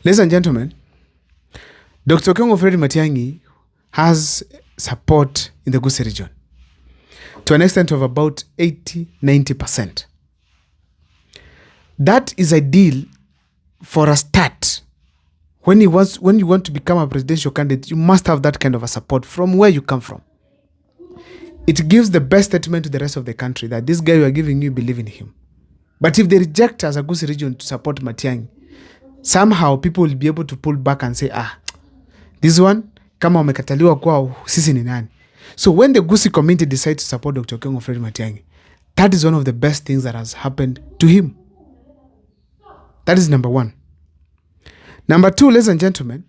Ladies and gentlemen, Dr. Okengo Fred Matiangi has support in the Gusii region to an extent of about 80-90%. That is ideal for a start. When you want to become a presidential candidate, you must have that kind of a support from where you come from. It gives the best statement to the rest of the country that this guy you are giving, you believe in him. But if they reject as a Gusii region to support Matiangi, somehow people will be able to pull back and say, this one, kama wamekataliwa kwao, sisi ni nani? So when the Gusii community decides to support Dr. Okengo Fred Matiangi, that is one of the best things that has happened to him. That is number one. Number two, ladies and gentlemen,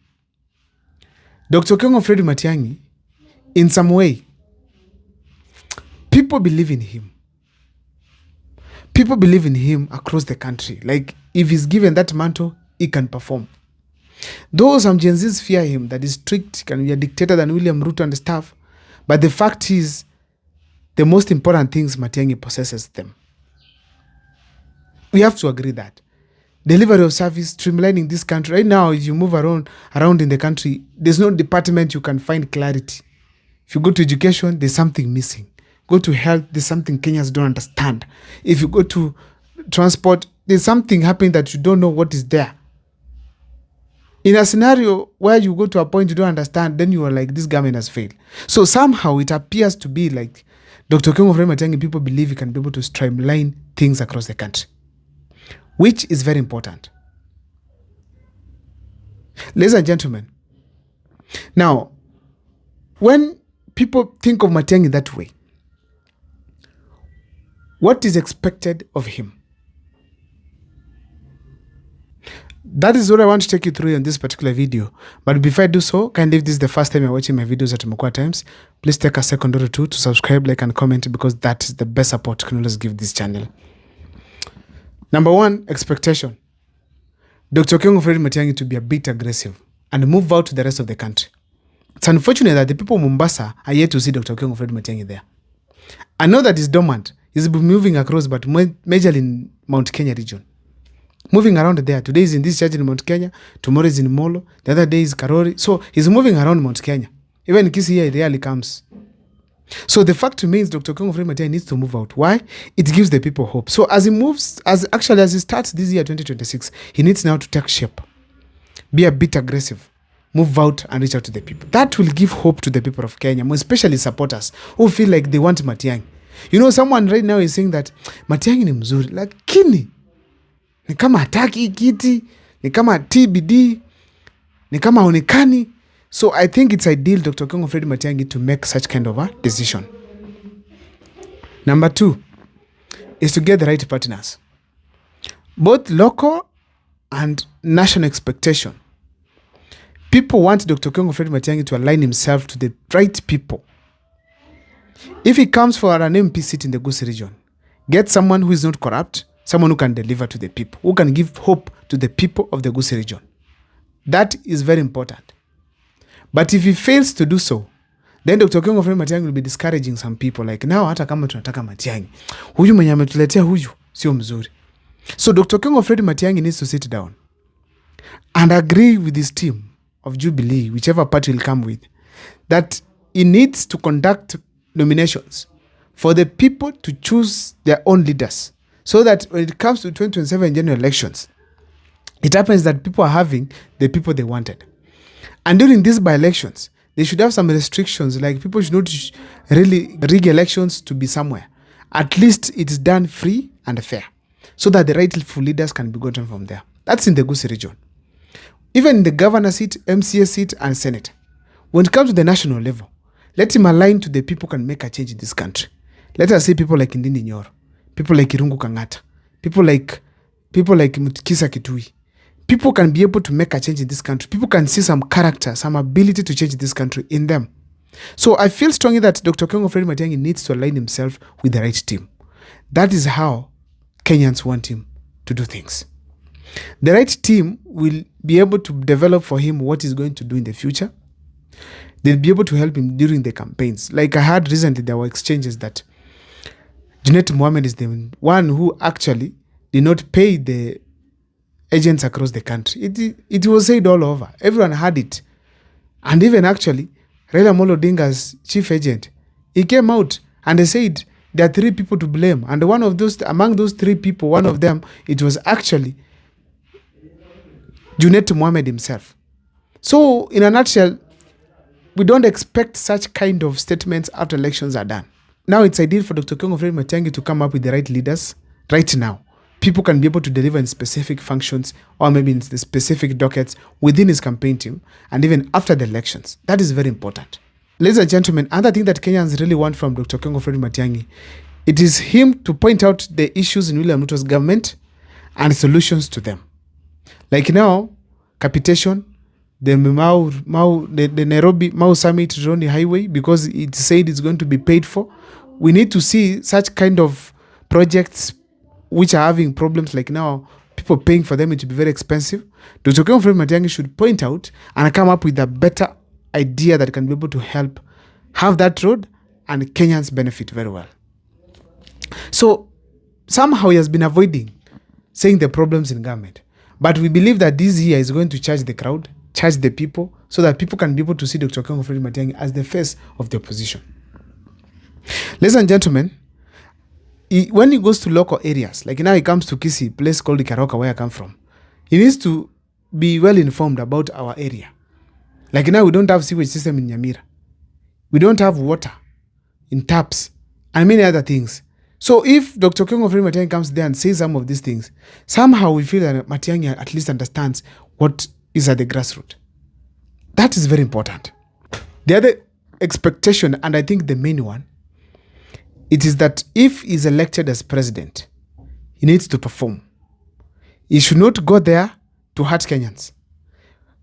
Dr. Okengo Fred Matiangi, in some way, people believe in him. People believe in him across the country. Like, if he's given that mantle, he can perform. Though some Gen Zs fear him, that he's strict, can be a dictator than William Ruto and stuff. But the fact is, the most important things, Matiangi possesses them. We have to agree that. Delivery of service, streamlining this country. Right now, if you move around in the country, there's no department you can find clarity. If you go to education, there's something missing. Go to health, there's something Kenyans don't understand. If you go to transport, there's something happening that you don't know what is there. In a scenario where you go to a point you don't understand, then you are like, this government has failed. So somehow it appears to be like Dr. Okengo Fred Matiangi, people believe he can be able to streamline things across the country, which is very important. Ladies and gentlemen, now, when people think of Matiangi that way, what is expected of him? That is what I want to take you through in this particular video. But before I do so, kindly, if this is the first time you're watching my videos at Mukwa Times, please take a second or two to subscribe, like, and comment, because that is the best support you can always give this channel. Number one, expectation. Dr. Okengo Fred Matiangi to be a bit aggressive and move out to the rest of the country. It's unfortunate that the people of Mombasa are yet to see Dr. Okengo Fred Matiangi there. I know that he's dormant. He's been moving across, but majorly in Mount Kenya region. Moving around there. Today is in this church in Mount Kenya. Tomorrow is in Molo. The other day is Karori. So he's moving around Mount Kenya. Even in Kisii here, he rarely comes. So the fact remains Dr. Okengo Fred Matiangi needs to move out. Why? It gives the people hope. So as he moves, as he starts this year 2026, he needs now to take shape. Be a bit aggressive. Move out and reach out to the people. That will give hope to the people of Kenya, especially supporters who feel like they want Matiangi. You know, someone right now is saying that Matiangi ni mzuri, lakini ni kama hataki kiti, ni kama TBD, ni kama haonekani. So I think it's ideal Dr. Okengo Fred Matiangi to make such kind of a decision. Number two is to get the right partners. Both local and national expectation. People want Dr. Okengo Fred Matiangi to align himself to the right people. If he comes for an MP seat in the Gusii region, get someone who is not corrupt, someone who can deliver to the people, who can give hope to the people of the Gusii region. That is very important. But if he fails to do so, then Dr. Okengo Fred Matiangi will be discouraging some people. Like, now hata kama tunataka Matiangi, huyu mwenye ametuletea huyu sio mzuri. So Dr. Okengo Fred Matiangi needs to sit down and agree with his team of Jubilee, whichever party will come with, that he needs to conduct nominations for the people to choose their own leaders, so that when it comes to 2027 general elections, it happens that people are having the people they wanted. And during these by-elections, they should have some restrictions, like people should not really rig elections to be somewhere. At least it's done free and fair, so that the rightful leaders can be gotten from there. That's in the Gusii region. Even in the governor seat, MCA seat, and Senate. When it comes to the national level, let him align to the people who can make a change in this country. Let us say people like Ndindi Nyoro, people like Irungu Kangata, people like Kisa Kitui. People can be able to make a change in this country. People can see some character, some ability to change this country in them. So I feel strongly that Dr. Okengo Fred Matiangi needs to align himself with the right team. That is how Kenyans want him to do things. The right team will be able to develop for him what he's going to do in the future. They'll be able to help him during the campaigns. Like I heard recently, there were exchanges that Junet Mohammed is the one who actually did not pay the agents across the country. It was said all over. Everyone heard it. And even actually, Raila Amolo Odinga's chief agent, he came out and they said there are 3 people to blame. And among those 3 people, one of them, it was actually Junet Mohammed himself. So, in a nutshell, we don't expect such kind of statements after elections are done. Now it's ideal for Dr. Fred Matiangi to come up with the right leaders right now. People can be able to deliver in specific functions or maybe in the specific dockets within his campaign team and even after the elections. That is very important. Ladies and gentlemen, another thing that Kenyans really want from Dr. Fred Matiangi, it is him to point out the issues in William Ruto's government and solutions to them. Like now, capitation, the Nairobi Mau Summit Roni Highway, because it said it's going to be paid for. We need to see such kind of projects which are having problems like now, people paying for them, it will be very expensive. Dr. Fred Matiangi should point out and come up with a better idea that can be able to help have that road and Kenyans benefit very well. So somehow he has been avoiding saying the problems in government. But we believe that this year is going to charge the crowd, charge the people, so that people can be able to see Dr. Fred Matiangi as the face of the opposition. Ladies and gentlemen, when he goes to local areas, like now he comes to Kisii, a place called Karoka, where I come from, he needs to be well informed about our area. Like now we don't have sewage system in Nyamira. We don't have water in taps and many other things. So if Dr. Fred Matiangi comes there and says some of these things, somehow we feel that Matiangi at least understands what is at the grassroots. That is very important. The other expectation, and I think the main one, it is that if he's elected as president, he needs to perform. He should not go there to hurt Kenyans.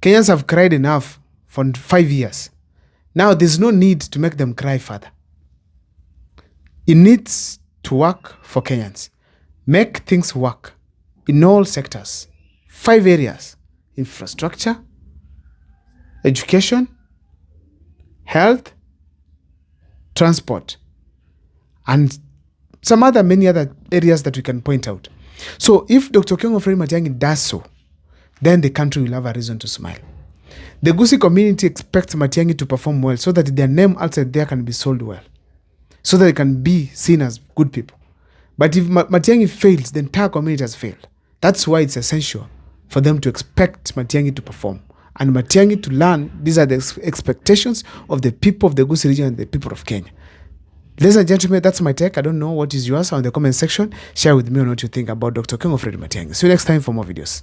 Kenyans have cried enough for 5 years. Now there's no need to make them cry further. He needs to work for Kenyans. Make things work in all sectors. 5 areas: infrastructure, education, health, transport, and some many other areas that we can point out. So if Dr. Fred Matiangi does so, then the country will have a reason to smile. The Gusii community expects Matiangi to perform well so that their name outside there can be sold well, so that they can be seen as good people. But if Matiangi fails, the entire community has failed. That's why it's essential for them to expect Matiangi to perform and Matiangi to learn these are the expectations of the people of the Gusii region and the people of Kenya. Ladies and gentlemen, that's my take. I don't know what is yours. On the comment section, share with me on what you think about Dr. Fred Matiangi. See you next time for more videos.